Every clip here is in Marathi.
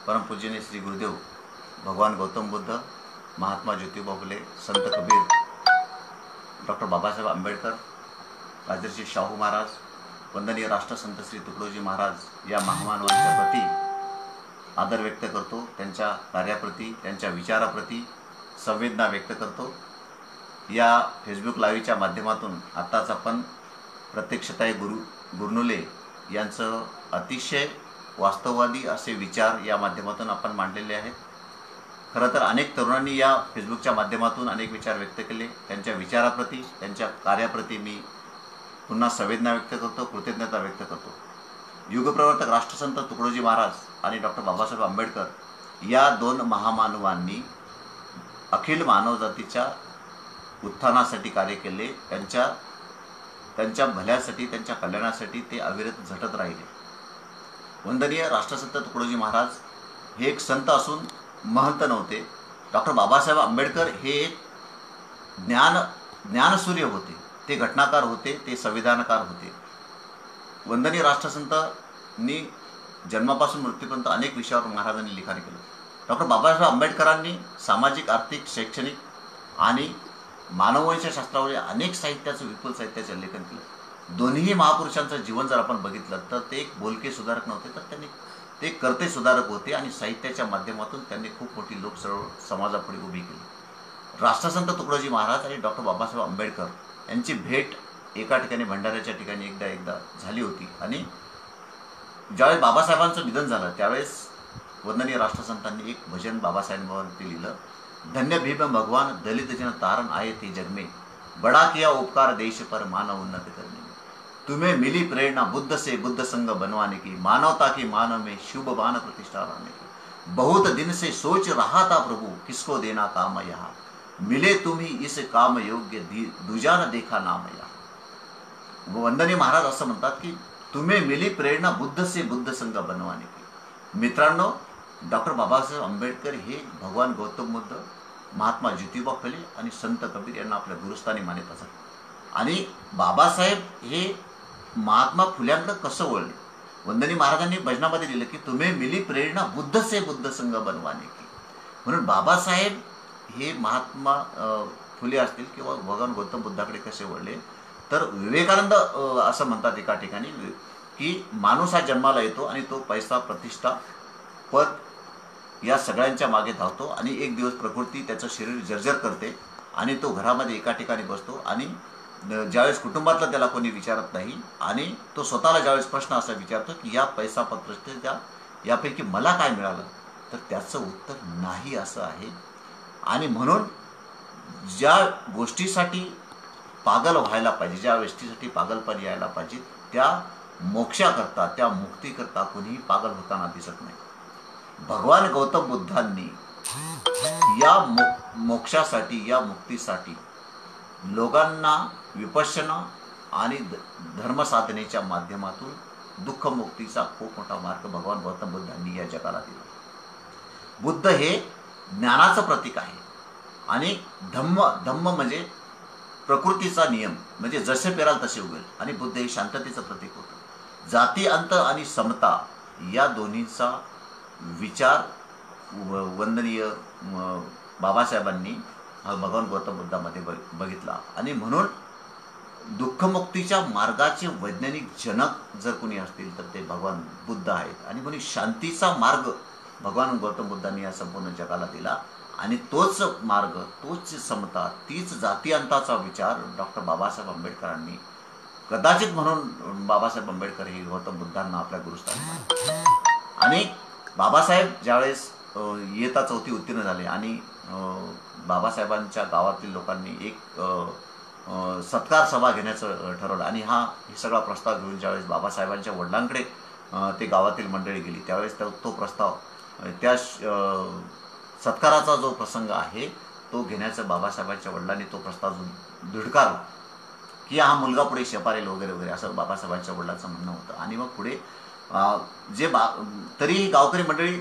परमपूजनीय श्री गुरुदेव भगवान गौतम बुद्ध, महात्मा ज्योतिबा फुले, संत कबीर, डॉक्टर बाबासाहेब आंबेडकर, राजर्षी शाहू महाराज, वंदनीय राष्ट्रसंत श्री तुकडोजी महाराज या महामानवांच्या प्रती आदर व्यक्त करतो। त्यांच्या कार्याप्रती, त्यांच्या विचाराप्रती संवेदना व्यक्त करतो। या फेसबुक लाईव्हच्या माध्यमातून आत्ताच आपण प्रत्यक्षताई गुरनुले यांचं अतिशय वास्तववादी असे विचार या माध्यमातून आपण मांडलेले आहेत। खरं तर अनेक तरुणांनी या फेसबुकच्या माध्यमातून अनेक विचार व्यक्त केले। त्यांच्या विचाराप्रती, त्यांच्या कार्याप्रती मी पुन्हा संवेदना व्यक्त करतो, कृतज्ञता व्यक्त करतो। युगप्रवर्तक राष्ट्रसंत तुकडोजी महाराज आणि डॉक्टर बाबासाहेब आंबेडकर या दोन महामानवांनी अखिल मानवजातीच्या उत्थानासाठी कार्य केले। त्यांच्या भल्यासाठी, त्यांच्या कल्याणासाठी ते अविरत झटत राहिले। वंदनीय राष्ट्रसंत तुकडोजी महाराज हे एक संत असून महंत नव्हते। डॉक्टर बाबासाहेब आंबेडकर हे एक ज्ञानसूर्य होते, ते घटनाकार होते, ते संविधानकार होते। वंदनीय राष्ट्रसंतांनी जन्मापासून मृत्यूपर्यंत अनेक विषयावर महाराजांनी लिखाण केलं। डॉक्टर बाबासाहेब आंबेडकरांनी सामाजिक, आर्थिक, शैक्षणिक आणि मानववंशशास्त्रावर अनेक साहित्याचं, विपुल साहित्याचं लेखन केलं। दोन्ही महापुरुषांचं जीवन जर आपण बघितलं तर ते एक बोलके सुधारक नव्हते, तर ते कर्ते सुधारक होते आणि साहित्याच्या माध्यमातून त्यांनी खूप मोठी लोकचळवळ समाजापुढे उभी केली। राष्ट्रसंत तुकडोजी महाराज आणि डॉक्टर बाबासाहेब आंबेडकर यांची भेट एका ठिकाणी भंडाऱ्याच्या ठिकाणी एकदा झाली होती आणि ज्यावेळेस बाबासाहेबांचं निधन झालं त्यावेळेस वंदनीय राष्ट्रसंतांनी एक भजन बाबासाहेबांवरती लिहिलं। धन्य भीम भगवान दलित जन तारण आए थे जग में, बड़ा किया उपकार देश पर मानव उन्नत करने में। तुम्हें मिली प्रेरणा बुद्ध से बुद्ध संग बनवाने की, मानवता की मानव में शुभ बान प्रतिष्ठा लाने की। बहुत दिन से सोच रहा था प्रभु किसको देना काम यहाँ, मिले तुम ही इस काम योग्य दूजा न देखा नाम यहाँ। वंदनीय महाराज असं म्हणतात की तुम्हें मिली प्रेरणा बुद्ध से बुद्ध संग बनवाने की। मित्रांनो, डॉक्टर बाबासाहेब आंबेडकर हे भगवान गौतम बुद्ध, महात्मा ज्योतिबा फुले आणि संत कबीर यांना आपल्या गुरुस्थानी मानित असत। आणि बाबासाहेब हे महात्मा फुल्यांकडे कसं वळले? वंदनीय महाराजांनी भजनामध्ये लिहिलं की तुम्हें मिली प्रेरणा बुद्ध से बुद्ध संग बनवाने की। म्हणून बाबासाहेब हे महात्मा फुले असतील किंवा भगवान गौतम बुद्धाकडे कसे वळले, तर विवेकानंद असं म्हणतात एका ठिकाणी की माणूस हा जन्माला येतो आणि तो पैसा, प्रतिष्ठा, पद या सगळ्यांच्या मागे धावतो आणि एक दिवस प्रकृती त्याचं शरीर जर्जर करते आणि तो घरामध्ये एका ठिकाणी बसतो आणि ज्यावेळेस कुटुंबातलं त्याला कोणी विचारत नाही आणि तो स्वतःला ज्यावेळेस प्रश्न असा विचारतो की या पैसा, पद, प्रतिष्ठा यापैकी मला काय मिळालं, तर त्याचं उत्तर नाही असं आहे। आणि म्हणून ज्या गोष्टीसाठी पागल व्हायला पाहिजे, ज्या गोष्टीसाठी पागलपण यायला पाहिजे, त्या मोक्षाकरता, त्या मुक्तीकरता कोणीही पागल होताना दिसत नाही। भगवान गौतम बुद्धांनी या मोक्षासाठी, या मुक्तीसाठी लोकांना विपश्यना आणि धर्मसाधनेच्या माध्यमातून दुःखमुक्तीचा खूप मोठा मार्ग भगवान गौतम बुद्धांनी या जगाला दिला। बुद्ध हे ज्ञानाचं प्रतीक आहे आणि धम्म म्हणजे प्रकृतीचा नियम, म्हणजे जसे पेराल तसे उगेल, आणि बुद्ध हे शांततेचं प्रतीक होतं। जाती, अंत आणि समता या दोन्हीचा विचार वंदनीय बाबासाहेबांनी भगवान गौतम बुद्धामध्ये बघितला आणि म्हणून दुःखमुक्तीच्या मार्गाचे वैज्ञानिक जनक जर कोणी असतील तर ते भगवान बुद्ध आहेत। आणि म्हणून शांतीचा मार्ग भगवान गौतम बुद्धांनी या संपूर्ण जगाला दिला आणि तोच मार्ग, तोच समता, तीच जातीअंताचा विचार डॉक्टर बाबासाहेब आंबेडकरांनी, कदाचित म्हणून बाबासाहेब आंबेडकर हे गौतम बुद्धांना आपल्या गुरुस्थानी मानले। आणि बाबासाहेब ज्यावेळेस इयत्ता 4थी उत्तीर्ण झाले आणि बाबासाहेबांच्या गावातील लोकांनी एक सत्कार सभा घेण्याचं ठरवलं आणि हे सगळा प्रस्ताव घेऊन ज्यावेळेस बाबासाहेबांच्या वडिलांकडे ते गावातील मंडळी गेली त्यावेळेस तो प्रस्ताव, त्या सत्काराचा जो प्रसंग आहे तो घेण्याचा बाबासाहेबांच्या वडिलांनी तो प्रस्ताव धुडकारला की हा मुलगा पुढे शेपारेल वगैरे वगैरे असं बाबासाहेबांच्या वडिलांचं म्हणणं होतं। आणि मग पुढे तरी गावकरी मंडळी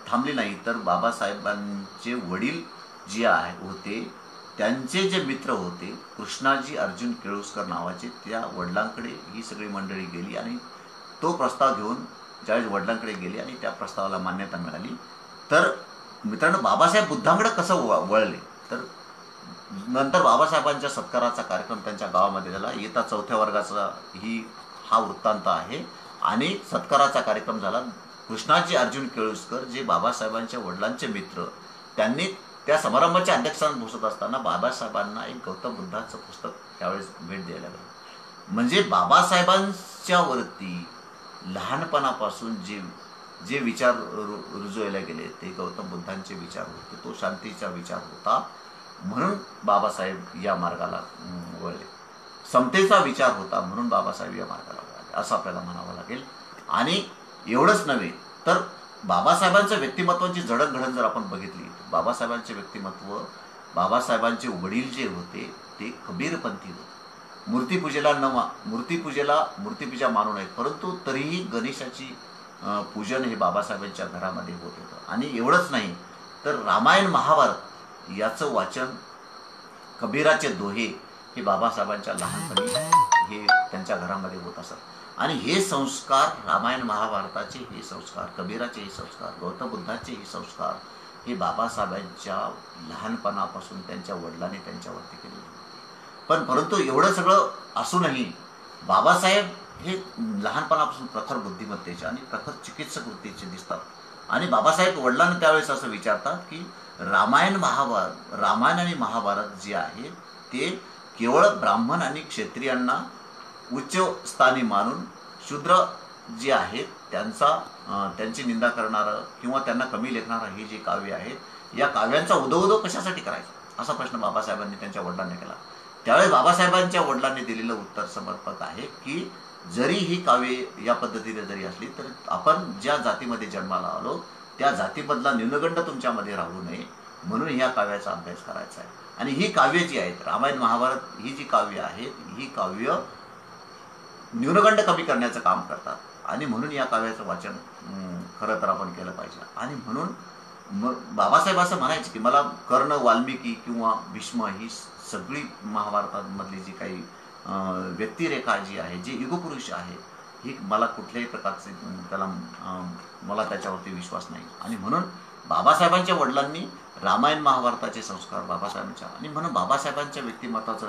थांबली नाही, तर बाबासाहेबांचे वडील जे होते त्यांचे जे मित्र होते कृष्णाजी अर्जुन केळुस्कर नावाचे, त्या वडिलांकडे ही सगळी मंडळी गेली आणि तो प्रस्ताव घेऊन ज्यावेळेस वडिलांकडे गेले आणि त्या प्रस्तावाला मान्यता मिळाली, तर मित्रांनो बाबासाहेब बुद्धांकडे कसं वळले, तर नंतर बाबासाहेबांच्या सत्काराचा कार्यक्रम त्यांच्या गावामध्ये झाला. इयत्ता 4थ्या वर्गाचा हा वृत्तांत आहे. आणि सत्काराचा कार्यक्रम झाला. कृष्णाजी अर्जुन केळुसकर जे बाबासाहेबांच्या वडिलांचे मित्र, त्यांनी त्या समारंभाच्या अध्यक्षस्थान बसत असताना बाबासाहेबांना एक गौतम बुद्धाचं पुस्तक त्यावेळेस भेट द्यायला लागलं. म्हणजे बाबासाहेबांच्या वरती लहानपणापासून जे विचार रुजवायला गेले ते गौतम बुद्धांचे विचार होते, तो शांतीचा विचार होता. म्हणून बाबासाहेब या मार्गाला वळले. समतेचा विचार होता म्हणून बाबासाहेब या मार्गाला वळले असं आपल्याला म्हणावं लागेल. आणि एवढंच नव्हे तर बाबासाहेबांच्या व्यक्तिमत्वाची जडणघडण जर आपण बघितली, बाबासाहेबांचे व्यक्तिमत्व, बाबासाहेबांचे वडील जे होते ते कबीरपंथी होते. मूर्तिपूजा मानू नये, परंतु तरीही गणेशाची पूजन हे बाबासाहेबांच्या घरामध्ये होत होतं. आणि एवढंच नाही तर रामायण महाभारत याचं वाचन, कबीराचे दोहे हे बाबासाहेबांच्या लहानपणी हे त्यांच्या घरामध्ये होत असत. आणि हे संस्कार, रामायण महाभारताचे हे संस्कार, कबीराचे हे संस्कार, गौतम बुद्धाचे हे संस्कार हे बाबासाहेबांच्या लहानपणापासून त्यांच्या वडिलांनी त्यांच्यावरती केलेले होते. परंतु एवढं सगळं असूनही बाबासाहेब हे लहानपणापासून प्रखर बुद्धिमत्तेचे आणि प्रखर चिकित्सक वृत्तीचे दिसतात. आणि बाबासाहेब वडिलांना त्यावेळेस असं विचारतात की रामायण आणि महाभारत जे आहे ते केवळ ब्राह्मण आणि क्षत्रियांना उच्च स्थानी मानून शूद्र जे आहेत त्यांची निंदा करणारं किंवा त्यांना कमी लेखणारं हे जे काव्य आहेत, या काव्यांचा उदो कशासाठी करायचा असा प्रश्न बाबासाहेबांनी त्यांच्या वडिलांनी केला. त्यावेळेस बाबासाहेबांच्या वडिलांनी दिलेलं उत्तर समर्पक आहे की जरी ही काव्ये या पद्धतीने जरी असली तरी आपण ज्या जातीमध्ये जन्माला आलो त्या जातीमधला न्यूनगंड तुमच्यामध्ये राहू नये म्हणून ह्या काव्याचा अभ्यास करायचा आहे. आणि ही काव्ये जी आहेत, रामायण महाभारत ही जी काव्य आहेत, ही काव्य न्यूनगंड कमी करण्याचं काम करतात. आणि म्हणून या काव्याचं वाचन खरं तर आपण केलं पाहिजे. आणि म्हणून बाबासाहेब असं म्हणायचे की मला कर्ण, वाल्मिकी किंवा भीष्म ही सगळी महाभारतामधली जी काही व्यक्तिरेखा जी आहे, जे युगपुरुष आहे, ही मला कुठल्याही प्रकारचे मला त्याच्यावरती विश्वास नाही. आणि म्हणून बाबासाहेबांच्या वडिलांनी रामायण महाभारताचे संस्कार बाबासाहेबांच्या, आणि म्हणून बाबासाहेबांच्या व्यक्तिमत्वाचं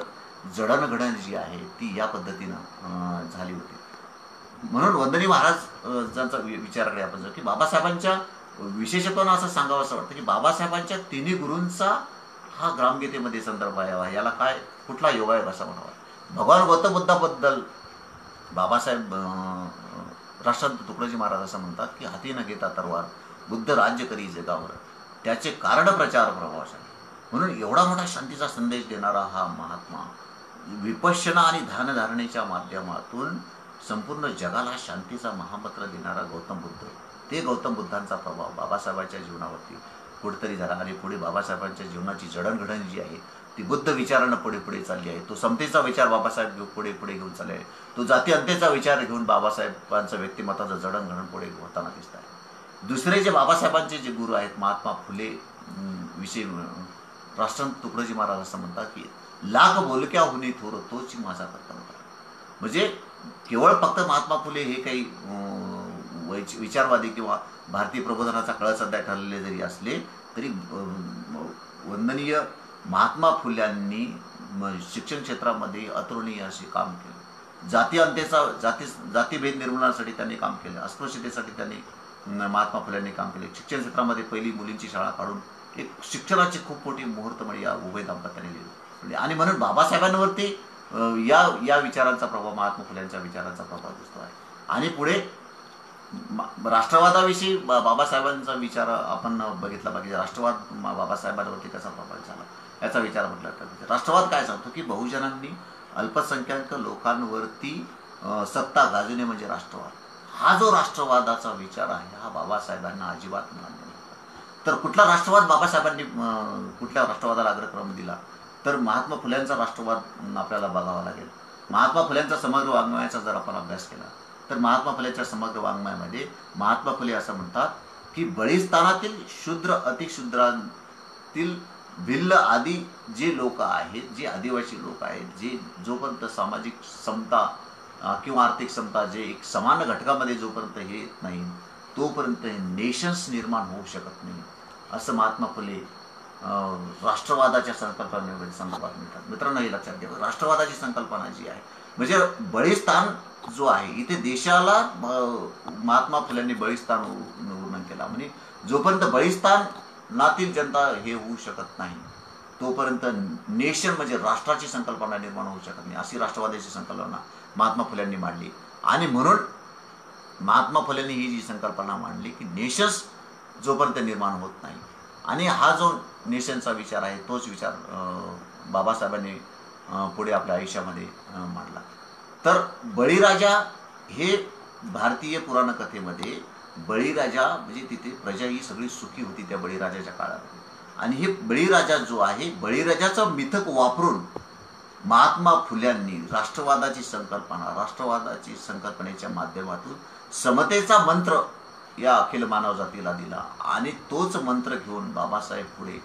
जडणघडण जी आहे ती या पद्धतीनं झाली होती. म्हणून वंदनी महाराजांचा विचाराकडे आपण जाऊ की बाबासाहेबांच्या विशेषत्वानं असं सांगावं असं वाटतं की बाबासाहेबांच्या तिन्ही गुरूंचा हा ग्रामगीतेमध्ये संदर्भ आहे. याला कुठला योगायोग असा म्हणावा. भगवान गौतम बुद्धाबद्दल बाबासाहेब राष्ट्रसंत तुकडोजी महाराज असं म्हणतात की हाती न घेता तरवार बुद्ध राज्य करी जगावर, त्याचे कारण प्रचार प्रभावशाली. म्हणून एवढा मोठा शांतीचा संदेश देणारा हा महात्मा, विपश्यना आणि ध्यानधारणेच्या माध्यमातून संपूर्ण जगाला शांतीचा महामंत्र देणारा गौतम बुद्ध, ते गौतम बुद्धांचा प्रभाव बाबासाहेबांच्या जीवनावरती कुठेतरी झाला. आणि पुढे बाबासाहेबांच्या जीवनाची जडणघडण जी आहे ती बुद्ध विचारानं पुढे चालली आहे. तो समतेचा विचार बाबासाहेब पुढे घेऊन चालले आहे. तो जाती अंतेचा विचार घेऊन बाबासाहेबांचं व्यक्तिमत्वाचं जडणघडण पुढे होताना दिसत आहे. दुसरे जे बाबासाहेबांचे जे गुरु आहेत, महात्मा फुले विषयी राष्ट्रसंत तुकडोजी महाराज असं म्हणतात की लाख बोलक्या हुनी थोर तोच माझा कर्तव्य. म्हणजे केवळ फक्त महात्मा फुले हे काही विचारवादी किंवा भारतीय प्रबोधनाचा कळसद्धा ठरलेले जरी असले तरी वंदनीय महात्मा फुल्यांनी शिक्षण क्षेत्रामध्ये अतुलनीय असे काम केले. जातीभेद निर्मूलनासाठी त्यांनी काम केलं. अस्पृश्यतेसाठी त्यांनी महात्मा फुल्यांनी काम केले. शिक्षण क्षेत्रामध्ये पहिली मुलींची शाळा काढून एक शिक्षणाची खूप मोठी मुहूर्तमळी या उभय दाम्पत्याने लिहिली. आणि म्हणून बाबासाहेबांवरती या विचारांचा प्रभाव, महात्मा फुल्यांच्या विचारांचा प्रभाव दिसतो आहे. आणि पुढे राष्ट्रवादाविषयी बाबासाहेबांचा विचार आपण बघितला पाहिजे. राष्ट्रवाद बाबासाहेबांवरती कसा प्रभावित झाला याचा विचार म्हटला तर राष्ट्रवाद काय सांगतो की बहुजनांनी अल्पसंख्याक लोकांवरती सत्ता गाजवणे म्हणजे राष्ट्रवाद. हा जो राष्ट्रवादाचा विचार आहे हा बाबासाहेबांना अजिबात मान्य नव्हता. तर कुठला राष्ट्रवाद बाबासाहेबांनी कुठल्या राष्ट्रवादाला अग्रक्रम दिला तर महात्मा फुल्यांचा राष्ट्रवाद आपल्याला बघावा लागेल. महात्मा फुल्यांचा समग्र वाङ्मयाचा जर आपण अभ्यास केला तर महात्मा फुलेच्या समग्र वाङ्मयामध्ये महात्मा फुले असं म्हणतात की बळीस्थानातील शूद्र अतिशूद्रांतील भिल्ल आदी जे लोक आहेत, जे आदिवासी लोक आहेत, जे जोपर्यंत सामाजिक समता किंवा आर्थिक समता जे एक समान घटकामध्ये जोपर्यंत हे येत नाही तोपर्यंत नेशन्स निर्माण होऊ शकत नाही, असं महात्मा फुले राष्ट्रवादाच्या संकल्पनेमध्ये संदर्भात मिळतात. मित्रांनो हे लक्षात घ्या, राष्ट्रवादाची संकल्पना जी आहे म्हणजे बळीस्थान जो आहे इथे देशाला महात्मा फुल्यांनी बळीस्थान वर्णन केला. म्हणजे जोपर्यंत बळीस्थानातील जनता हे होऊ शकत नाही तोपर्यंत नेशन म्हणजे राष्ट्राची संकल्पना निर्माण होऊ शकत नाही, अशी राष्ट्रवादाची संकल्पना महात्मा फुल्यांनी मांडली. आणि म्हणून महात्मा फुल्यांनी ही जी संकल्पना मांडली की नेशन्स जोपर्यंत निर्माण होत नाही, आणि हा जो नेशनचा विचार आहे तोच विचार बाबासाहेबांनी पुढे आपल्या आयुष्यामध्ये मांडला. तर बळीराजा हे भारतीय पुराणकथेमध्ये बळीराजा म्हणजे तिथे प्रजा ही सगळी सुखी होती त्या बळीराजाच्या काळामध्ये. आणि हे बळीराजा जो आहे बळीराजाचं मिथक वापरून महात्मा फुल्यांनी राष्ट्रवादाची संकल्पनेच्या माध्यमातून समतेचा मंत्र या अखिल मानवजातीला दिला. आणि तोच मंत्र घेऊन बाबासाहेब पुढे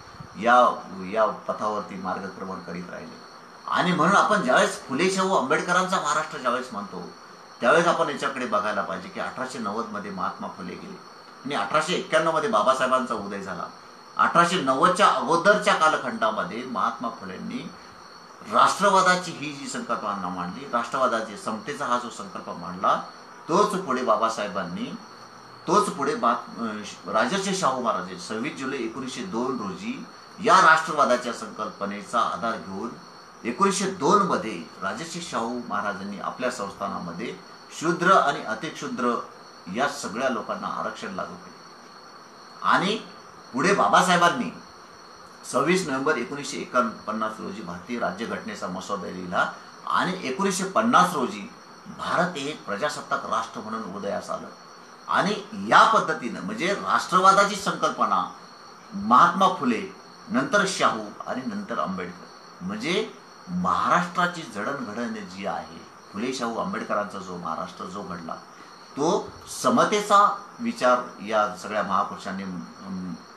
या पथावरती मार्गक्रमण करीत राहिले. आणि म्हणून आपण ज्यावेळेस फुले शाहू आंबेडकरांचा महाराष्ट्र ज्यावेळेस म्हणतो त्यावेळेस आपण याच्याकडे बघायला पाहिजे की 1890 मध्ये महात्मा फुले गेले आणि 1891 मध्ये बाबासाहेबांचा उदय झाला. 1890च्या अगोदरच्या कालखंडामध्ये महात्मा फुलेंनी राष्ट्रवादाची ही जी संकल्पना मांडली, राष्ट्रवादाची समतेचा हा जो संकल्प मांडला, तोच पुढे राजर्षी शाहू महाराज 26 जुलै 1902 रोजी या राष्ट्रवादाच्या संकल्पनेचा आधार घेऊन 1902 मध्ये राजर्षी शाहू महाराजांनी आपल्या संस्थानामध्ये शूद्र आणि अतिक्षुद्र या सगळ्या लोकांना आरक्षण लागू केले. आणि पुढे बाबासाहेबांनी 26 नोव्हेंबर 1949 रोजी भारतीय राज्यघटनेचा मसुदा लिहिला आणि 1950 रोजी भारत एक प्रजासत्ताक राष्ट्र म्हणून उदयास आलं. आणि या पद्धतीनं म्हणजे राष्ट्रवादाची संकल्पना महात्मा फुले, नंतर शाहू आणि नंतर आंबेडकर, म्हणजे महाराष्ट्राची जडणघडण जी आहे फुले शाहू आंबेडकरांचा जो महाराष्ट्र जो घडला तो समतेचा विचार या सगळ्या महापुरुषांनी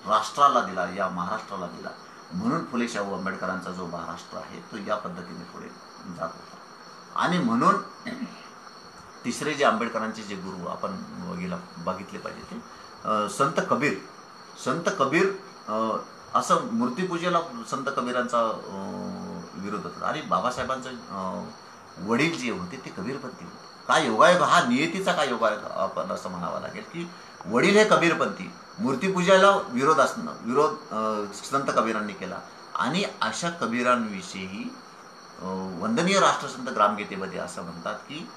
राष्ट्राला दिला, या महाराष्ट्राला दिला. म्हणून फुले शाहू आंबेडकरांचा जो महाराष्ट्र आहे तो या पद्धतीने पुढे जात होता. आणि म्हणून तिसरे जे आंबेडकरांचे जे गुरु आपण बघितले पाहिजे ते संत कबीर असं मूर्तीपूजेला संत कबीरांचा विरोध होता. आणि बाबासाहेबांचं वडील जे होते ते कबीरपंथी होते. काय योगायोग, हा नियतीचा काय योगायोग आपण असं म्हणावं लागेल की वडील हे कबीरपंथी, मूर्तीपूजेला विरोध संत कबीरांनी केला. आणि अशा कबीरांविषयी वंदनीय राष्ट्रसंत ग्रामगीतेमध्ये असं म्हणतात की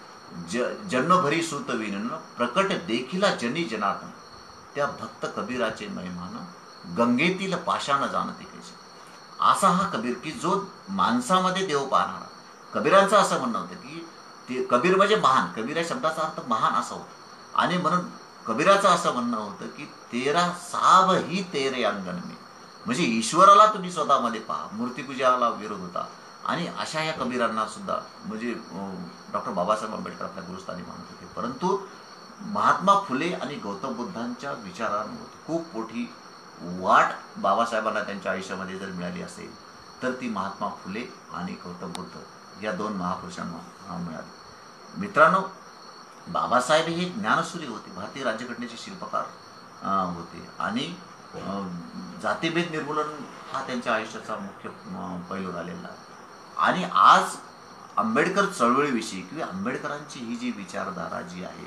जन्मभरी सुत विनन प्रकट देखिला जनी जनार्दन, त्या भक्त कबीराचे महिमान गंगेतील पाषाण जाणते कैसे. असा हा कबीर की जो माणसामध्ये देव पाहणारा. कबीरांचं असं म्हणणं होतं की ते कबीर म्हणजे महान, कबीर या शब्दाचा अर्थ महान असा होता. आणि म्हणून कबीराचं असं म्हणणं होतं की तेरा साब ही तेरे अंगण में, म्हणजे ईश्वराला तुम्ही स्वतःमध्ये पहा. मूर्तीपूजाला विरोध होता. आणि अशा या कबीरांना सुद्धा म्हणजे डॉक्टर बाबासाहेब आंबेडकर आपल्या गुरुस्थानी मानत होते. परंतु महात्मा फुले आणि गौतम बुद्धांच्या विचारांवर खूप मोठी वाट बाबासाहेबांना त्यांच्या आयुष्यामध्ये जर मिळाली असेल तर ती महात्मा फुले आणि गौतम बुद्ध या दोन महापुरुषांना मिळाली. मित्रांनो, बाबासाहेब हे ज्ञानसूर्य होते, भारतीय राज्यघटनेचे शिल्पकार होते. आणि जातीभेद निर्मूलन हा त्यांच्या आयुष्याचा मुख्य पैलू राहिलेला आहे. आणि आज आंबेडकर चळवळीविषयी किंवा आंबेडकरांची ही जी विचारधारा जी आहे,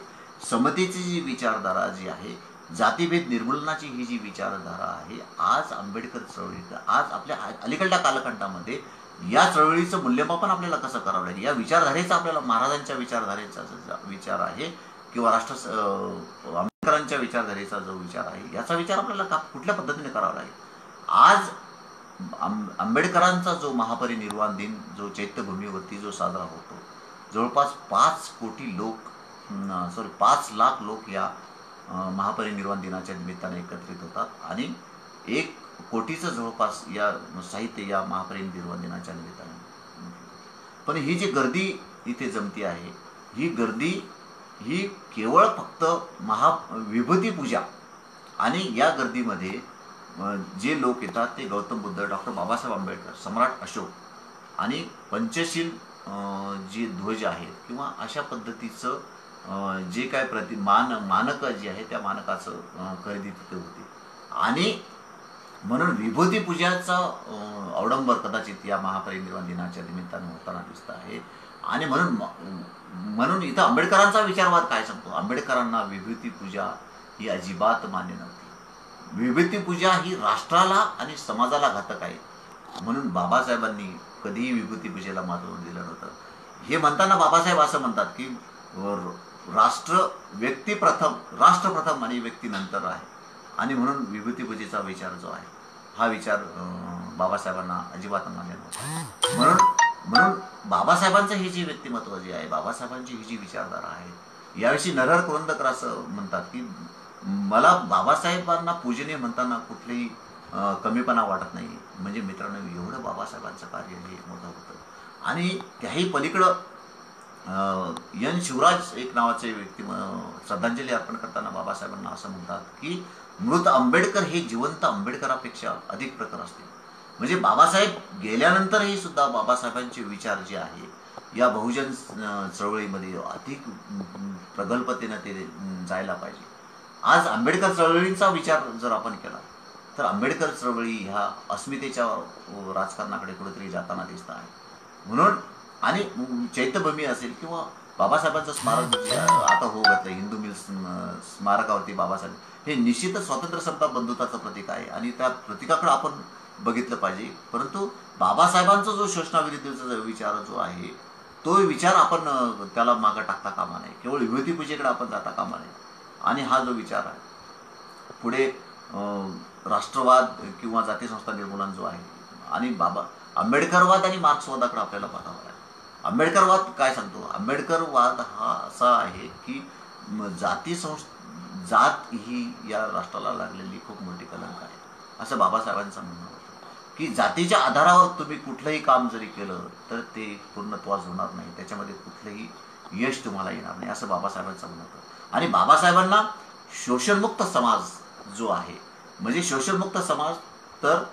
समतेची जी विचारधारा जी आहे, जातीभेद निर्मूलनाची ही जी विचारधारा आहे, आज आंबेडकर चळवळी आज आपल्या अलीकडच्या कालखंडामध्ये या चळवळीचं मूल्यमापन आपल्याला कसं करावं लागेल, या विचारधारेचा आपल्याला महाराजांच्या विचारधारेचा विचार आहे किंवा आंबेडकरांच्या विचारधारेचा जो विचार आहे याचा विचार आपल्याला कुठल्या पद्धतीने करावा लागेल. आज आंबेडकरांचा जो महापरिनिर्वाण दिन जो चैत्यभूमीवरती जो साजरा होतो, जवळपास 5 लाख लोक या महापरिनिर्वाण दिनाच्या निमित्ताने एकत्रित होतात. आणि 1 कोटीचं जवळपास या साहित्य या महापरिनिर्वाण दिनाच्या निमित्ताने. पण ही जी गर्दी इथे जमती आहे, ही गर्दी ही केवळ फक्त विभूती पूजा. आणि या गर्दीमध्ये जे लोक येतात ते गौतम बुद्ध, डॉक्टर बाबासाहेब आंबेडकर, सम्राट अशोक आणि पंचशील जे ध्वज आहेत किंवा अशा पद्धतीचं जे काय मानकं जी आहे त्या मानकाचं खरेदी तिथे होती. आणि म्हणून विभूती पूजाचा अवडंबर कदाचित या महापरिनिर्वाण दिनाच्या निमित्तानं होताना दिसत आहे. आणि म्हणून इथं आंबेडकरांचा विचारवाद काय सांगतो. आंबेडकरांना विभूती पूजा ही अजिबात मान्य नव्हती. विभूती पूजा ही राष्ट्राला आणि समाजाला घातक आहे. म्हणून बाबासाहेबांनी कधीही विभूती पूजेला महत्त्व दिलं नव्हतं. हे म्हणताना बाबासाहेब असं म्हणतात की व्यक्ती प्रथम, राष्ट्र प्रथम आणि व्यक्ती नंतर आहे. आणि म्हणून विभूती पूजेचा विचार जो आहे हा विचार बाबासाहेबांना अजिबात मान्य नव्हता. म्हणून बाबासाहेबांचं हे जे व्यक्तिमत्व जे आहे, बाबासाहेबांची ही जी विचारधारा आहे, याविषयी नरहर कुरुंदकर असं म्हणतात की मला बाबासाहेबांना पूजनीय म्हणताना कुठलेही कमीपणा वाटत नाही. म्हणजे मित्रांनो, एवढं बाबासाहेबांचं कार्य हे मोठं होतं. आणि त्याही पलीकडं एन शिवराज एक नावाचे व्यक्ती श्रद्धांजली अर्पण करताना बाबासाहेबांना असं म्हणतात की मृत आंबेडकर हे जिवंत आंबेडकरापेक्षा अधिक प्रखर असतील. म्हणजे बाबासाहेब गेल्यानंतरही सुद्धा बाबासाहेबांचे विचार जे आहे या बहुजन चळवळीमध्ये अधिक प्रगल्भतेनं ते जायला पाहिजे. आज आंबेडकर चळवळींचा विचार जर आपण केला तर आंबेडकर चळवळी ह्या अस्मितेच्या राजकारणाकडे कुठेतरी जाताना दिसत आहे. म्हणून आणि चैत्यभूमी असेल किंवा बाबासाहेबांचं स्मारक जे आता होऊ घातलं हिंदू मिल स्मारकावरती बाबासाहेब, हे निश्चितच स्वातंत्र्य समता बंधुताचं प्रतीक आहे आणि त्या प्रतीकाकडे आपण बघितलं पाहिजे. परंतु बाबासाहेबांचा जो शोषणाविरुद्धचा विचार जो आहे तो विचार आपण त्याला मागं टाकता कामा नये. केवळ विभूती पूजेकडे आपण जाता कामा नये. आणि हा जो विचार आहे पुढे राष्ट्रवाद किंवा जाती संस्था निर्मूलन जो आहे आणि आंबेडकरवाद आणि मार्क्सवादाकडे आपल्याला बघावं लागेल. आंबेडकरवाद काय सांगतो. आंबेडकरवाद हा असा आहे की जात ही या राष्ट्राला लागलेली खूप मोठी कलंक आहे असं बाबासाहेबांचं म्हणणं होतं की जातीच्या आधारावर तुम्ही कुठलंही काम जरी केलं तर ते पूर्णत्वास होणार नाही, त्याच्यामध्ये कुठलंही यश तुम्हाला येणार नाही असं बाबासाहेबांचं म्हणणं होतं. आणि बाबासाहेबांना शोषणमुक्त समाज जो आहे, म्हणजे शोषणमुक्त समाज तर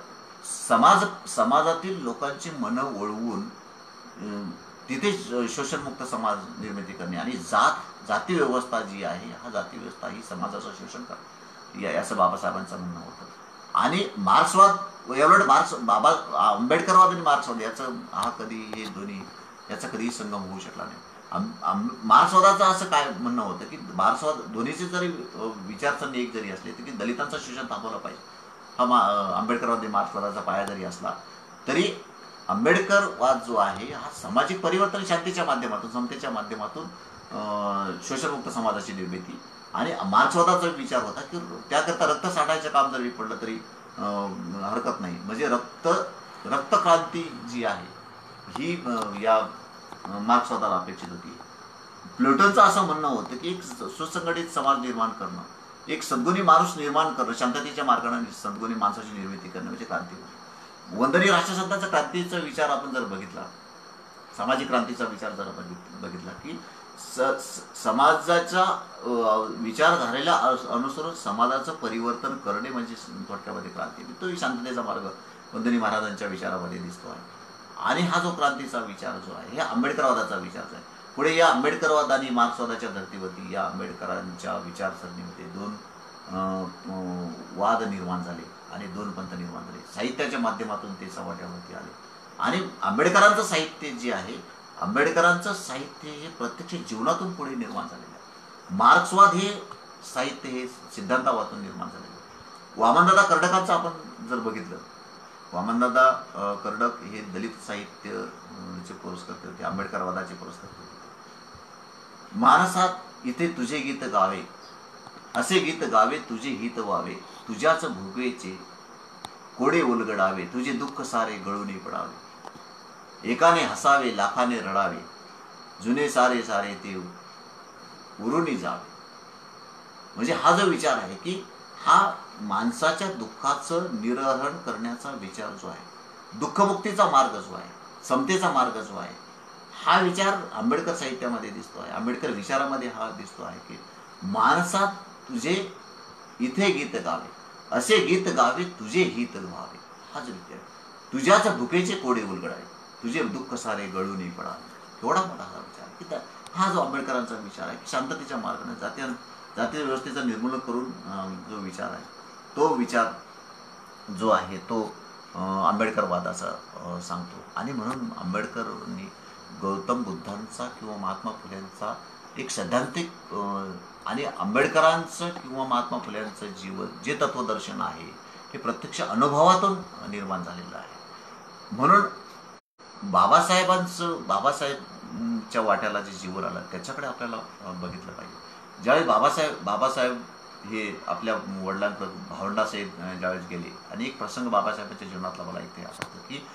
समाजातील लोकांची मनं वळवून तिथे शोषणमुक्त समाज निर्मिती करणे आणि जाती व्यवस्था जी आहे हा जाती व्यवस्था ही समाजाचं शोषण करते असं बाबासाहेबांचं म्हणणं होतं. आणि मार्क्सवाद आंबेडकरवाद आणि मार्क्सवाद हे दोन्ही याचा कधीही संगम होऊ शकला नाही. मार्क्सवादाचं असं काय म्हणणं होतं की मार्क्सवाद दोन्हीचे जरी विचारसरणी एक जरी असले तरी दलितांचं शोषण थांबवलं पाहिजे हा आंबेडकरवाद आणि मार्क्सवादाचा पाया जरी असला तरी आंबेडकरवाद जो आहे हा सामाजिक परिवर्तन शांतीच्या माध्यमातून, समतेच्या माध्यमातून शोषणमुक्त समाजाची निर्मिती. आणि मार्क्सवादाचा विचार होता की त्याकरता रक्त साठायचं काम जरी पडलं तरी हरकत नाही. म्हणजे रक्तक्रांती जी आहे ही या मार्क्सवादाला अपेक्षित होती. प्लेटोचं असं म्हणणं होतं की एक सुसंघटित समाज निर्माण करणं, एक सद्गुणी माणूस निर्माण करणं, शांततेच्या मार्गाने सद्गुणी माणसाची निर्मिती करणं म्हणजे क्रांती होती. वंदनीय राष्ट्रसंतांचा क्रांतीचा विचार आपण जर बघितला, सामाजिक क्रांतीचा विचार जर बघितला की समाजाचा विचारधारेला अनुसरून समाजाचं परिवर्तन करणे म्हणजे थोडक्यामध्ये क्रांती. तोही शांततेचा मार्ग वंदनीय महाराजांच्या विचारामध्ये दिसतो आहे. आणि हा जो क्रांतीचा विचार जो आहे हे आंबेडकरवादाचा विचार आहे. पुढे या आंबेडकरवाद आणि मार्क्सवादाच्या धर्तीवरती या आंबेडकरांच्या विचारसरणीमध्ये दोन वाद निर्माण झाले आणि दोन पंथ निर्माण झाले. साहित्याच्या माध्यमातून ते चव्हाट्यावरती आले. आणि आंबेडकरांचं साहित्य जे आहे, आंबेडकरांचं साहित्य हे प्रत्यक्ष जीवनातून पुढे निर्माण झालेलं आहे. मार्क्सवाद हे साहित्य हे सिद्धांतावातून निर्माण झालेलं आहे. वामनदादा कर्डकांचं आपण जर बघितलं, वामनदादा कर्डक हे दलित साहित्याचे पुरस्कर्ते होते, आंबेडकरवादाचे पुरस्कर्ते होते. मानसात इथे तुझे गीत गावे, असे गीत गावे तुझे हित व्हावे, तुझ्याच भुगेचे कोडे उलगडावे, तुझे दुःख सारे गळून पडावे, एकाने हसावे लाखाने रडावे, जुने सारे सारे ते उरुनी जावे. म्हणजे हा जो विचार आहे की हा माणसाच्या दुःखाचं निरहरण करण्याचा विचार जो आहे, दुःखमुक्तीचा मार्ग जो आहे, समतेचा मार्ग जो आहे, हा विचार आंबेडकर साहित्यामध्ये दिसतो आहे. आंबेडकर विचारामध्ये हा दिसतो आहे की माणसात तुझे इथे गीत गावे, असे गीत गावे तुझे हित व्हावे. हा जो विचार, तुझ्याच भुकेचे कोडे उलगडावे, तुझे दुःख सारे गळून पडावे. केवढा मोठा हा विचार की हा जो आंबेडकरांचा विचार आहे की शांततेच्या मार्गाने जातीय व्यवस्थेचं निर्मूलन करून जो विचार आहे तो विचार जो आहे तो आंबेडकरवादाचा सांगतो. आणि म्हणून आंबेडकरांनी गौतम बुद्धांचा किंवा महात्मा फुलेंचा एक सैद्धांतिक आणि आंबेडकरांचं किंवा महात्मा फुलेंचं जीवन जे तत्वदर्शन आहे हे प्रत्यक्ष अनुभवातून निर्माण झालेलं आहे. म्हणून बाबासाहेबांच्या वाट्याला जे जीवन आलं त्याच्याकडे आपल्याला बघितलं पाहिजे. ज्यावेळी बाबासाहेब हे आपल्या वडिलांकडे भावंडासहित ज्यावेळेस गेले आणि एक प्रसंग बाबासाहेबांच्या जीवनातला मला इथे आठवतो की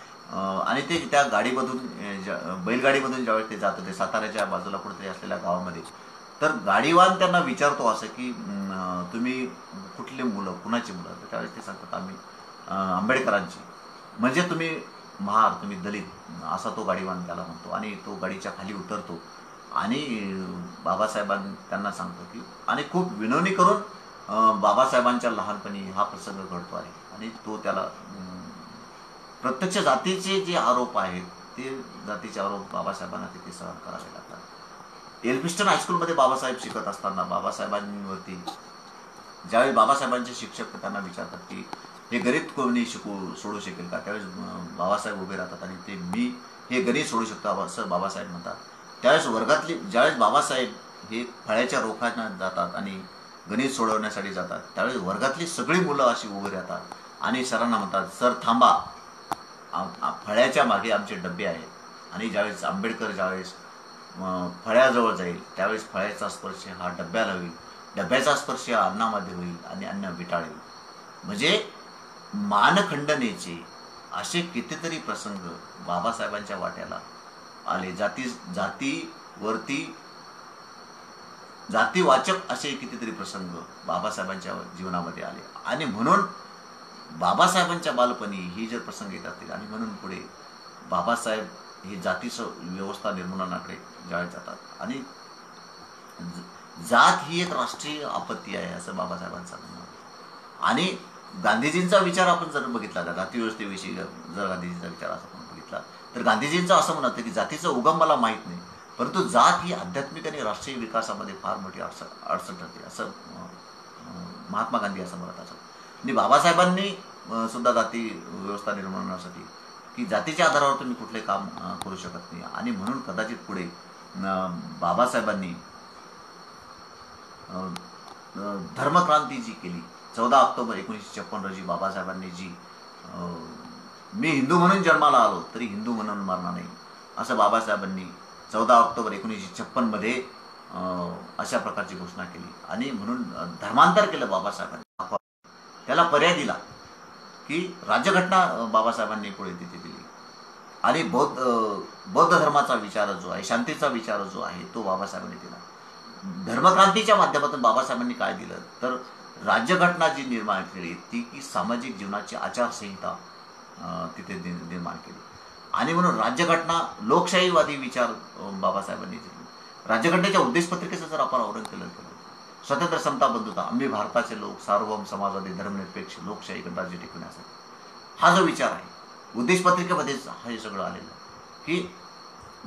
आणि ते त्या गाडीमधून बैलगाडीमधून ज्यावेळेस ते जात होते साताऱ्याच्या बाजूला कुठेतरी असलेल्या गावामध्ये, तर गाडीवान त्यांना विचारतो असं की तुम्ही कुठले मुलं, कुणाची मुलं? तर त्यावेळेस ते सांगतात आम्ही आंबेडकरांची. म्हणजे तुम्ही महार, तुम्ही दलित, असा तो गाडीवान त्याला म्हणतो. आणि तो गाडीच्या खाली उतरतो आणि बाबासाहेबांनी त्यांना सांगतो की आणि खूप विनवणी करून बाबासाहेबांच्या लहानपणी हा प्रसंग घडतो आहे. आणि तो त्याला प्रत्यक्ष जातीचे जे आरोप आहेत ते जातीचे आरोप बाबासाहेबांना तिथे सहन करावे लागतात. एल्फिस्टन हायस्कूलमध्ये बाबासाहेब शिकत असताना बाबासाहेबांवरती ज्यावेळी बाबासाहेबांचे शिक्षक त्यांना विचारतात की हे गणित कोणी सोडू शकेल का, त्यावेळेस बाबासाहेब उभे राहतात आणि ते मी हे गणित सोडू शकतो असं बाबासाहेब म्हणतात. त्यावेळेस ज्यावेळेस बाबासाहेब हे फळ्याच्या रोखांना जातात आणि गणित सोडवण्यासाठी जातात त्यावेळेस वर्गातली सगळी मुलं अशी उभी राहतात आणि सरांना म्हणतात सर थांबा, फळ्याच्या मागे आमचे डबे आहेत. आणि ज्यावेळेस आंबेडकर ज्यावेळेस फळ्याजवळ जाईल त्यावेळेस फळ्याचा स्पर्श हा डब्याला होईल, डब्याचा स्पर्श हा अन्नामध्ये होईल आणि अन्न विटाळेल. म्हणजे मानखंडनेचे असे कितीतरी प्रसंग बाबासाहेबांच्या वाट्याला आले. जातीवाचक असे कितीतरी प्रसंग बाबासाहेबांच्या जीवनामध्ये आले. आणि म्हणून बाबासाहेबांच्या बालपणी ही जर प्रसंग येत असतील आणि म्हणून पुढे बाबासाहेब हे जातीचं व्यवस्था निर्मूलनाकडे ज्यावेळेस जातात आणि जात ही एक राष्ट्रीय आपत्ती आहे असं बाबासाहेबांचं म्हणणं. आणि गांधीजींचा विचार आपण जर बघितला तर जाती व्यवस्थेविषयी जर गांधीजींचा विचार आपण बघितला तर गांधीजींचं असं म्हणत की जातीचं उगम मला माहीत नाही, परंतु जात ही आध्यात्मिक आणि राष्ट्रीय विकासामध्ये फार मोठी अडचण ठरते असं महात्मा गांधी असं म्हणत असत. आणि बाबासाहेबांनी सुद्धा जाती व्यवस्था निर्माणासाठी की जातीच्या आधारावर तुम्ही कुठले काम करू शकत नाही. आणि म्हणून कदाचित पुढे बाबासाहेबांनी धर्मक्रांती जी केली 14 ऑक्टोबर 1956 रोजी बाबासाहेबांनी जी मी हिंदू म्हणून जन्माला आलो तरी हिंदू म्हणून मरणार नाही असं बाबासाहेबांनी 14 ऑक्टोबर 1956 मध्ये अशा प्रकारची घोषणा केली. आणि म्हणून धर्मांतर केलं बाबासाहेबांनी, त्याला पर्याय दिला की राज्यघटना बाबासाहेबांनी पुढे तिथे दिली. आणि बौद्ध धर्माचा विचार जो आहे, शांतीचा विचार जो आहे तो बाबासाहेबांनी दिला. धर्मक्रांतीच्या माध्यमातून बाबासाहेबांनी काय दिलं तर राज्यघटना जी निर्माण केली ती की सामाजिक जीवनाची आचारसंहिता तिथे निर्माण केली. आणि म्हणून राज्यघटना लोकशाहीवादी विचार बाबासाहेबांनी दिले. राज्यघटनेच्या उद्देशपत्रिकेचं जर आपण अवलोकन केलं स्वतंत्र, समता, बंधुता, आम्ही भारताचे लोक सार्वभौम समाजवादी धर्मनिरपेक्ष लोकशाही गणराज्य टिकवण्यासाठी हा जो विचार आहे उद्देशपत्रिकेमध्येच हे सगळं आलेलं की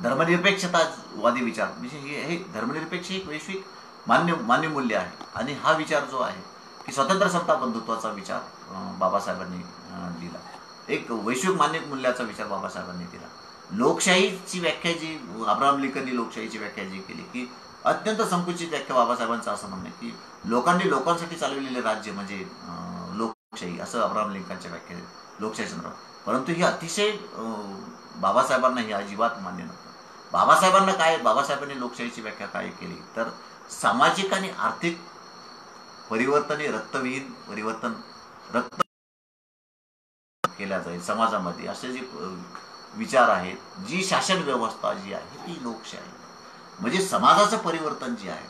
धर्मनिरपेक्षतावादी विचार म्हणजे हे धर्मनिरपेक्ष एक वैश्विक मान्य मूल्य आहे. आणि हा विचार जो आहे की स्वतंत्र, समता, बंधुत्वाचा विचार बाबासाहेबांनी दिला. एक वैश्विक मान्य मूल्याचा विचार बाबासाहेबांनी दिला. लोकशाहीची व्याख्या जी अब्राहम लिंकननी लोकशाहीची व्याख्या जी केली की अत्यंत संकुचित व्याख्या बाबासाहेबांचं असं म्हणणं की लोकांनी लोकांसाठी चालवलेले राज्य म्हणजे लोकशाही असं अब्राहम लिंकनच्या व्याख्या लोकशाही संदर्भात. परंतु ही अतिशय बाबासाहेबांना ही अजिबात मान्य नव्हतं. बाबासाहेबांनी लोकशाहीची व्याख्या काय केली तर सामाजिक आणि आर्थिक परिवर्तन हे रक्तविहीन परिवर्तन रक्त केल्या जाईल समाजामध्ये असे जे विचार आहेत, जी शासन व्यवस्था जी आहे ती लोकशाही. म्हणजे समाजाचं परिवर्तन जे आहे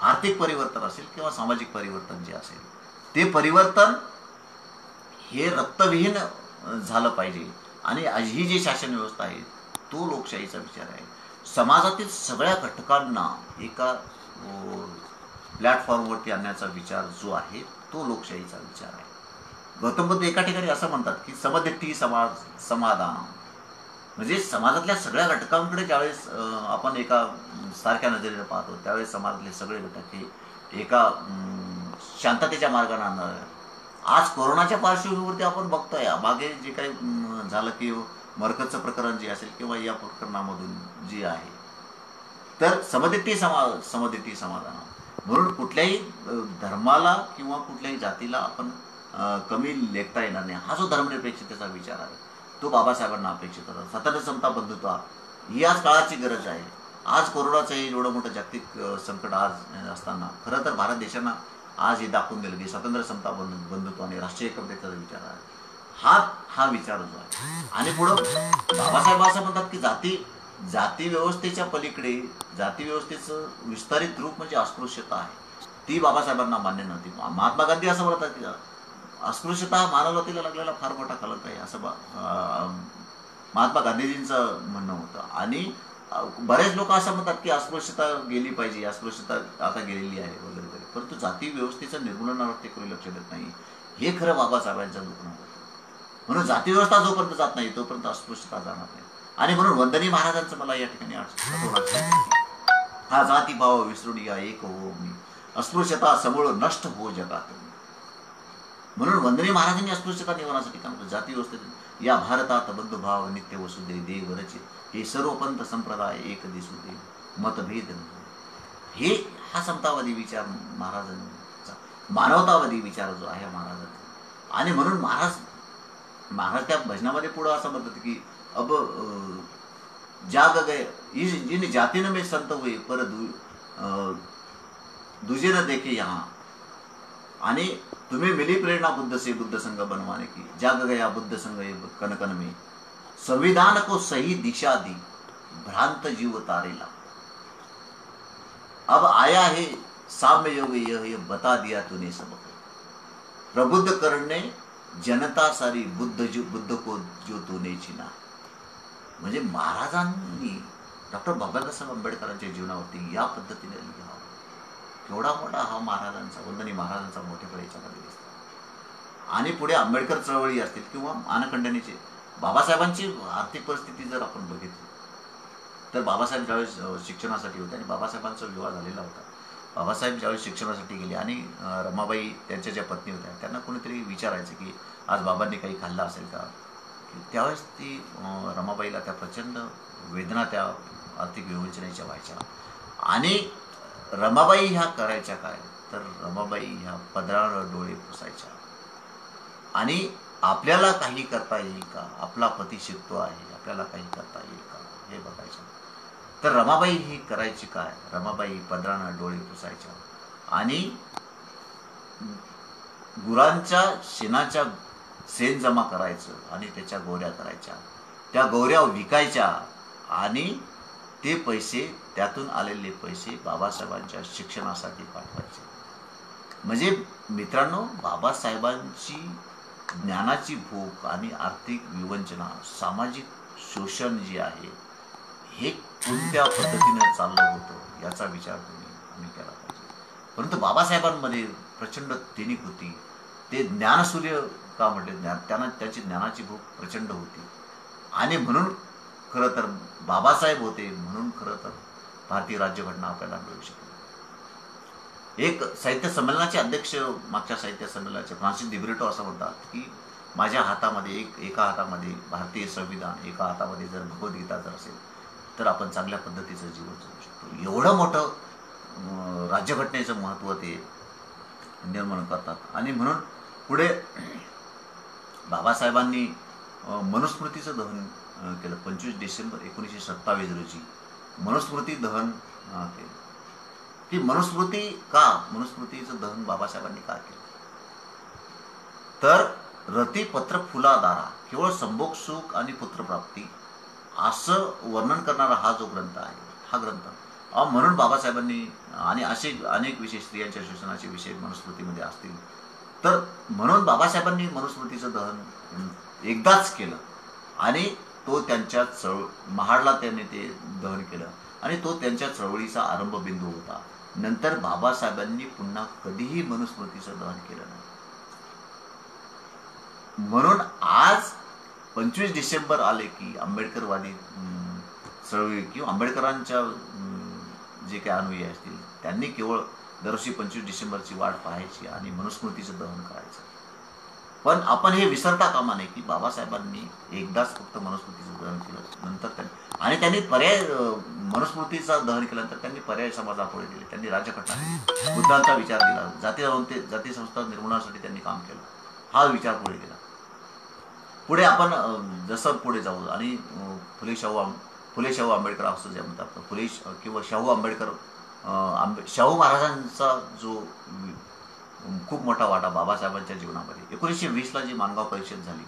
आर्थिक परिवर्तन असेल किंवा सामाजिक परिवर्तन जे असेल ते परिवर्तन हे रक्तविहीन झालं पाहिजे. आणि ही जी शासन व्यवस्था आहे तो लोकशाहीचा विचार आहे. समाजातील सगळ्या घटकांना एका प्लॅटफॉर्मवरती आणण्याचा विचार जो आहे तो लोकशाहीचा विचार आहे. गौतम बुद्ध एका ठिकाणी असं म्हणतात की समदृष्टी समाधान म्हणजे समाजातल्या सगळ्या घटकांकडे ज्यावेळेस आपण एका सारख्या नजरेने पाहतो त्यावेळेस समाजातले सगळे घटक हे एका शांततेच्या मार्गाने आणणार. आज कोरोनाच्या पार्श्वभूमीवरती आपण बघतोय मागे जे काही झालं की मरकजचं प्रकरण जे असेल किंवा या प्रकरणामधून जे आहे तर समदेती समाधान म्हणून कुठल्याही धर्माला किंवा कुठल्याही जातीला आपण कमी लेखता येणार नाही. हा जो धर्मनिरपेक्षतेचा विचार आहे तो बाबासाहेबांना अपेक्षित होता. स्वातंत्र्य समता बंधुत्व ही आज काळाची गरज आहे. आज कोरोनाचं हे एवढं मोठं जागतिक संकट आज असताना खरं तर भारत देशांना आज हे दाखवून दिलं की स्वातंत्र्य समता बंधुत्व आणि राष्ट्रीय एकतेचा विचार आहे हा विचार जो आहे. आणि पुढं बाबासाहेब असं म्हणतात की जाती व्यवस्थेच्या पलीकडे जाती व्यवस्थेचं विस्तारित रूप म्हणजे अस्पृश्यता आहे. ती बाबासाहेबांना मान्य नव्हती. महात्मा गांधी असं म्हणतात की अस्पृश्यता हा मानवजातीला लागलेला फार मोठा कलंक आहे असं महात्मा गांधीजींचं म्हणणं होतं. आणि बरेच लोक असं म्हणतात की अस्पृश्यता गेली पाहिजे, अस्पृश्यता आता गेलेली आहे वगैरे वगैरे, परंतु जाती व्यवस्थेचं निर्मूलनावर ते कोणी लक्ष देत नाही. हे खरं बाबासाहेबांचं दुखणं होतं. म्हणून जाती व्यवस्था जोपर्यंत जात नाही तोपर्यंत अस्पृश्यता जाणार नाही. आणि म्हणून वंदनीय महाराजांचं मला या ठिकाणी हा जातीभाव विसरून या एक हो मी, अस्पृश्यता समूळ नष्ट हो जगात. म्हणून वंदनीय महाराजांनी अस्पृश्यता निवारणासाठी काम केलं. जाती व्यवस्थेत या भारतात बंधुभाव नित्य वसुदे देव रचित, हे सर्व पंथ संप्रदाय एक दिसू दे, मतभेद हे हा समतावादी विचार महाराजांचा, मानवतावादी विचार जो आहे महाराजांचा. आणि म्हणून महाराज त्या भजनामध्ये पुढे असं म्हणतात की अब जाग गए जिन जातीन में संत हुए पर दुजे न देखे यहाँ, आणि तुम्हें मिली प्रेरणा बुद्ध से बुद्ध संघ बनवाने की, जाग गया बुद्ध संघ कन कन में, संविधान को सही दिशा दी भ्रांत जीव तारेला, अब आया है साम्य योग यह बता दिया तूने सबको, प्रबुद्ध करने जनता सारी बुद्ध को जो तूने चिना. म्हणजे महाराजांनी डॉक्टर बाबासाहेब आंबेडकरांच्या जीवनावरती या पद्धतीने लिहावं. केवढा मोठा हा महाराजांचा, वंदनीय महाराजांचा मोठेपणा याच्यामध्ये दिसतो. आणि पुढे आंबेडकर चळवळी असतील किंवा मानखंडणीचे, बाबासाहेबांची आर्थिक परिस्थिती जर आपण बघितली तर बाबासाहेब ज्यावेळेस शिक्षणासाठी होते आणि बाबासाहेबांचा विवाह झालेला होता. बाबासाहेब ज्यावेळेस शिक्षणासाठी गेले आणि रमाबाई त्यांच्या ज्या पत्नी होत्या त्यांना कोणीतरी विचारायचं की आज बाबांनी काही खाल्लं असेल का, त्यावेळेस ती रमाबाईला त्या प्रचंड वेदना त्या आर्थिक विवंचनेच्या व्हायच्या. आणि रमाबाई ह्या करायच्या काय तर रमाबाई ह्या पदरावर डोळे पुसायच्या आणि आपल्याला काही करता येईल का, आपला पती शिकतो आहे, आपल्याला काही करता येईल का हे बघायचं. तर रमाबाई ही करायची काय, रमाबाई पदरानं डोळे पुसायच्या आणि गुरांच्या शेणाच्या सेन जमा करायचं आणि त्याच्या गोऱ्या करायच्या, त्या गोऱ्या विकायच्या आणि ते पैसे, त्यातून आलेले पैसे बाबासाहेबांच्या शिक्षणासाठी पाठवायचे. म्हणजे मित्रांनो, बाबासाहेबांची ज्ञानाची भूक आणि आर्थिक विवंचना, सामाजिक शोषण जे आहे हे कोणत्या पद्धतीने चाललं होतं याचा विचार आम्ही केला पाहिजे. परंतु बाबासाहेबांमध्ये प्रचंड तेनिक होती. ते ज्ञानसूर्य का म्हटले, त्यांना त्याची ज्ञानाची भूक प्रचंड होती. आणि म्हणून खरं तर बाबासाहेब होते म्हणून खरं तर भारतीय राज्यघटना आपल्याला मिळू शकते. एक साहित्य संमेलनाचे अध्यक्ष, मागच्या साहित्य संमेलनाचे फ्रान्सिस दिब्रिटो असं म्हणतात की माझ्या हातामध्ये एका हातामध्ये भारतीय संविधान, एका हातामध्ये जर भगवद्गीता जर असेल तर आपण चांगल्या पद्धतीचं जीवन जगू शकतो. एवढं मोठं राज्यघटनेचं महत्त्व ते निर्माण करतात. आणि म्हणून पुढे बाबासाहेबांनी मनुस्मृतीचं दहन केलं. 25 डिसेंबर 1927 रोजी मनुस्मृती दहन केलं. ती मनुस्मृतीचं दहन बाबासाहेबांनी का केलं तर रतिपत्र फुलादारा, केवळ संभोग सुख आणि पुत्रप्राप्ती असं वर्णन करणारा हा जो ग्रंथ आहे, हा ग्रंथ म्हणून बाबासाहेबांनी, आणि असे अनेक विषय स्त्रियांच्या शोषणाचे विषय मनुस्मृतीमध्ये असतील, तर म्हणून बाबासाहेबांनी मनुस्मृतीचं दहन एकदाच केलं आणि तो त्यांच्या महाडला त्यांनी ते दहन केलं आणि तो त्यांच्या चळवळीचा आरंभबिंदू होता. नंतर बाबासाहेबांनी पुन्हा कधीही मनुस्मृतीचं दहन केलं नाही. म्हणून आज 25 डिसेंबर आले की आंबेडकरवादी चळवळी किंवा आंबेडकरांच्या जे काही अनुयायी असतील त्यांनी केवळ दरवर्षी 25 डिसेंबरची वाट पाहायची आणि मनुस्मृतीचं दहन करायचं. पण आपण हे विसरता कामा नये की बाबासाहेबांनी एकदाच फक्त मनुस्मृतीचं दहन केलं, नंतर त्यांनी पर्याय मनुस्मृतीचं दहन केल्यानंतर त्यांनी पर्याय समाजापुढे दिले. त्यांनी राज्यघटना दिली, बुद्धांचा विचार दिला, जाती संस्था निर्मूलनासाठी त्यांनी काम केलं, हा विचार पुढे दिला. पुढे आपण जसं पुढे जाऊ आणि फुले शाहू आंबेडकर असं जे म्हणतात, फुले किंवा शाहू आंबेडकर शाहू महाराजांचा जो खूप मोठा वाटा बाबासाहेबांच्या जीवनामध्ये 1920ला जी माणगाव परिषद झाली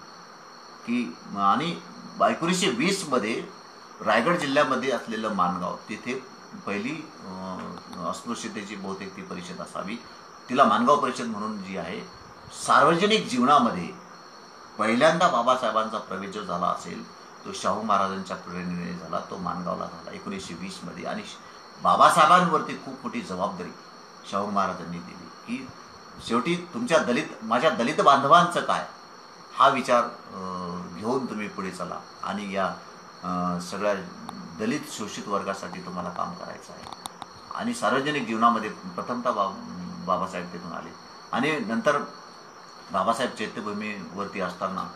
की आणि 1920मध्ये रायगड जिल्ह्यामध्ये असलेलं माणगाव, तिथे पहिली अस्पृश्यतेची बहुतेक ती परिषद असावी, तिला माणगाव परिषद म्हणून जी आहे, सार्वजनिक जीवनामध्ये पहिल्यांदा बाबासाहेबांचा प्रवेश जो झाला असेल तो शाहू महाराजांच्या प्रेरणेने झाला, तो माणगावला झाला 1920मध्ये. आणि बाबासाहेबांवरती खूप मोठी जबाबदारी शाहू महाराजांनी दिली की शेवटी माझ्या दलित बांधवांचं काय, हा विचार घेऊन तुम्ही पुढे चला आणि या सगळ्या दलित शोषित वर्गासाठी तुम्हाला काम करायचं आहे. आणि सार्वजनिक जीवनामध्ये प्रथमतः बाबासाहेब तिथून आले. आणि नंतर बाबासाहेब चैत्यभूमीवरती असताना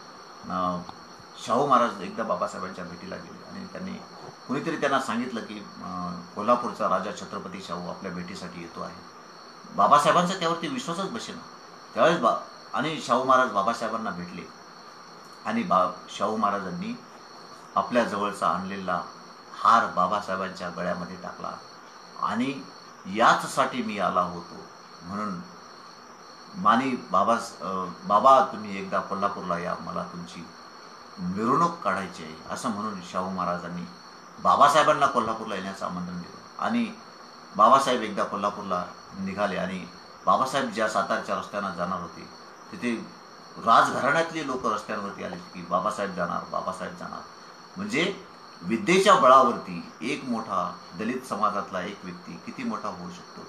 शाहू महाराज एकदा बाबासाहेबांच्या भेटीला गेले आणि कुणीतरी त्यांना सांगितलं की कोल्हापूरचा राजा छत्रपती शाहू आपल्या भेटीसाठी येतो आहे. बाबासाहेबांचा त्यावरती विश्वासच बसेना. त्यावेळेस आणि शाहू महाराज बाबासाहेबांना भेटले आणि शाहू महाराजांनी आपल्या जवळचा आणलेला हार बाबासाहेबांच्या गळ्यामध्ये टाकला आणि याचसाठी मी आला होतो म्हणून बाबा तुम्ही एकदा कोल्हापूरला या, मला तुमची मिरवणूक काढायची आहे, असं म्हणून शाहू महाराजांनी बाबासाहेबांना कोल्हापूरला येण्याचं आमंत्रण दिलं. आणि बाबासाहेब एकदा कोल्हापूरला निघाले आणि बाबासाहेब ज्या सातारच्या रस्त्यानं जाणार होते तिथे राजघराण्यातले लोक रस्त्यांवरती आले की बाबासाहेब जाणार. म्हणजे विद्येच्या बळावरती एक मोठा दलित समाजातला एक व्यक्ती किती मोठा होऊ शकतो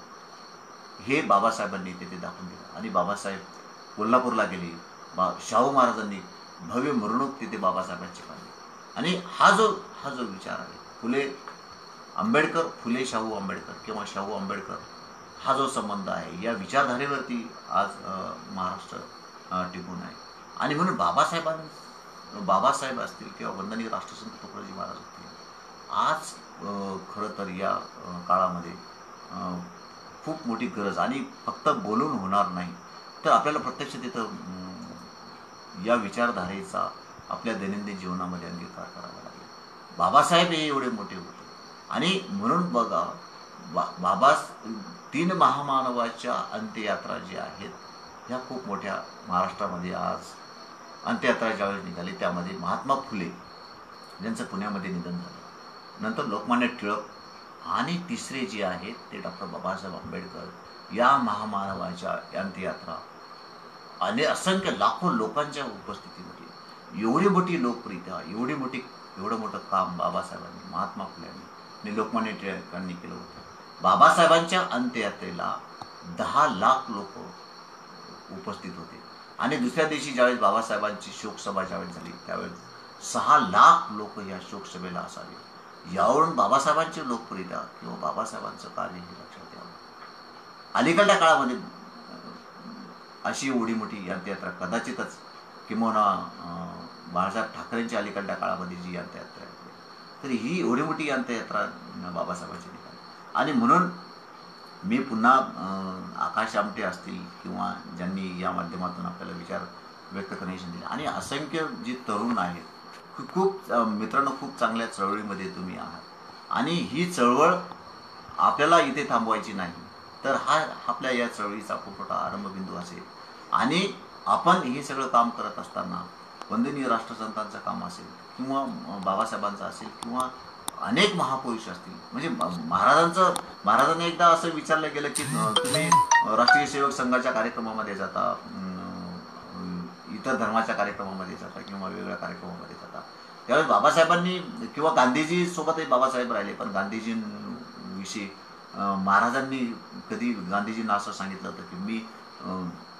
हे बाबासाहेबांनी तिथे दाखवून दिलं. आणि बाबासाहेब कोल्हापूरला गेले. शाहू महाराजांनी भव्य मिरवणूक तिथे बाबासाहेबांची काढली. आणि हा जो विचार आहे फुले शाहू आंबेडकर किंवा शाहू आंबेडकर हा जो संबंध आहे, या विचारधारेवरती आज महाराष्ट्र टिकून आहे. आणि म्हणून बाबासाहेब असतील किंवा वंदनीय राष्ट्रसंत तुकडोजी महाराज असतील, आज खरं तर या काळामध्ये खूप मोठी गरज, आणि फक्त बोलून होणार नाही तर आपल्याला प्रत्यक्ष तिथं या विचारधारेचा आपल्या दैनंदिन जीवनामध्ये अंगीकार करावा लागेल. बाबासाहेब हे एवढे मोठे होते आणि म्हणून बघा बाबा 3 महामानवाच्या अंत्ययात्रा ज्या आहेत ह्या खूप मोठ्या महाराष्ट्रामध्ये आज अंत्ययात्रा ज्यावेळेस निघाली त्यामध्ये महात्मा फुले ज्यांचं पुण्यामध्ये निधन झालं, नंतर लोकमान्य टिळक आणि तिसरे जे आहेत ते डॉक्टर बाबासाहेब आंबेडकर, या महामानवाच्या अंत्ययात्रा आणि असंख्य लाखो लोकांच्या उपस्थितीमध्ये एवढी मोठी लोकप्रियता, एवढं मोठं काम बाबासाहेबांनी, महात्मा फुल्यांनी आणि लोकमान्य टिळकांनी केलं होतं. बाबासाहेबांच्या अंत्ययात्रेला 10 लाख लोक उपस्थित होते आणि दुसऱ्या दिवशी ज्यावेळेस बाबासाहेबांची शोकसभा ज्यावेळेस झाली त्यावेळेस 6 लाख लोक या शोकसभेला असावे. यावरून बाबासाहेबांची लोकप्रियता किंवा बाबासाहेबांचं कार्य हे लक्षात यावं. अलीकडच्या काळामध्ये अशी एवढी मोठी अंत्ययात्रा कदाचितच किंवा बाळासाहेब ठाकरेंच्या अलीकडच्या काळामध्ये जी अंत्ययात्रा आहे तर ही एवढी मोठी अंत्ययात्रा बाबासाहेबांची निघाली. आणि म्हणून मी पुन्हा आकाश आमटे असतील किंवा ज्यांनी या माध्यमातून आपल्याला विचार व्यक्त करण्याची संधी दिली आणि असंख्य जी तरुण आहेत, खूप मित्रांनो, खूप चांगल्या चळवळीमध्ये तुम्ही आहात आणि ही चळवळ आपल्याला इथे थांबवायची नाही तर हा आपल्या या चळवळीचा खूप मोठा आरंभबिंदू असेल. आणि आपण हे सगळं काम करत असताना वंदनीय राष्ट्रसंतांचं काम असेल किंवा बाबासाहेबांचं असेल किंवा अनेक महापुरुष असतील, म्हणजे महाराजांनी एकदा असं विचारलं गेलं की तुम्ही राष्ट्रीय सेवक संघाच्या कार्यक्रमामध्ये जाता, इतर धर्माच्या कार्यक्रमामध्ये जाता किंवा वेगवेगळ्या कार्यक्रमामध्ये जाता, त्यावेळेस बाबासाहेबांनी किंवा गांधीजी सोबतही बाबासाहेब राहिले पण गांधीजींविषयी महाराजांनी कधी गांधीजींना असं सांगितलं होतं की मी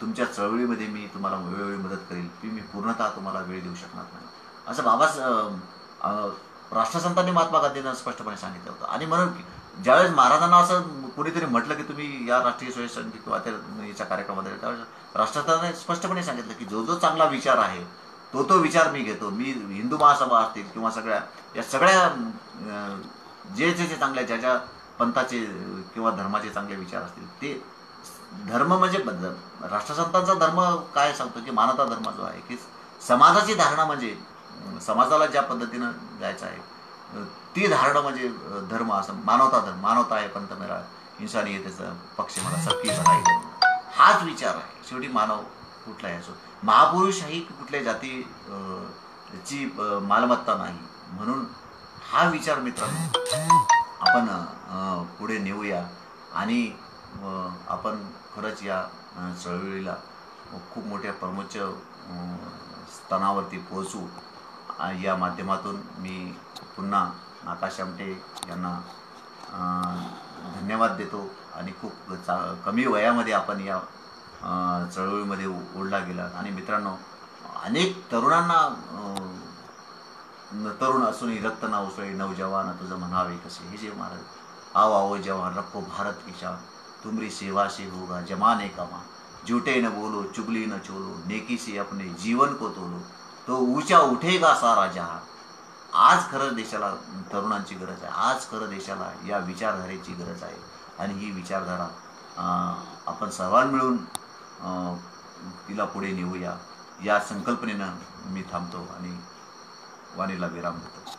तुमच्या चळवळीमध्ये मी तुम्हाला वेळोवेळी मदत करेल, मी पूर्णतः तुम्हाला वेळ देऊ शकणार नाही, असं राष्ट्रसंतांनी महात्मा गांधींना स्पष्टपणे सांगितलं होतं. आणि म्हणून ज्यावेळेस महाराजांना असं कुणीतरी म्हटलं की तुम्ही या राष्ट्रीय स्वयंसेवक किंवा त्या याच्या कार्यक्रमामध्ये, त्यावेळेस राष्ट्रसंतांनी स्पष्टपणे सांगितलं की जो जो चांगला विचार आहे तो विचार मी घेतो. मी हिंदू महासभा असतील किंवा या सगळ्या जे चांगल्या ज्या पंथाचे किंवा धर्माचे चांगले विचार असतील ते धर्म म्हणजे राष्ट्रसंतांचा धर्म काय सांगतो की मानवता धर्म जो आहे की समाजाची धारणा म्हणजे समाजाला ज्या पद्धतीनं द्यायचं आहे ती धारणा म्हणजे धर्म, असं मानवता धर्म. मानवता आहे पंथ मेरा इन्सानियतेचा पक्ष मला सबकी भलाई हाच विचार आहे. शेवटी मानव कुठलाही असो, महापुरुष ही कुठल्या जाती ची मालमत्ता नाही. म्हणून हा विचार मित्रांनो आपण पुढे नेऊया आणि आपण खरंच या चळवळीला खूप मोठ्या प्रमुख स्थानावरती पोहोचू. या माध्यमातून मी पुन्हा आकाश आमटे यांना धन्यवाद देतो. आणि खूप कमी वयामध्ये आपण या चळवळीमध्ये ओढला गेला. आणि मित्रांनो, अनेक तरुणांना तरुण असूनही रक्त ना उसळे नवजवान तुझं म्हणावे कसे, हे जे महाराज आओ आओ जवान रखो भारत की शान, तुमरी सेवा से होगा जमाने का मान, झूठे न बोलो चुगली न चोलो, नेकी से अपने जीवन को तोलो, तो ऊंचा उठेगा सारा जहां. आज खरं देशाला तरुणांची गरज आहे. आज खरं देशाला या विचारधारेची गरज आहे. आणि ही विचारधारा आपण सर्वांनी मिळून तिला पुढे नेऊया. या संकल्पनेनं मी थांबतो आणि वाणीला विराम देतो.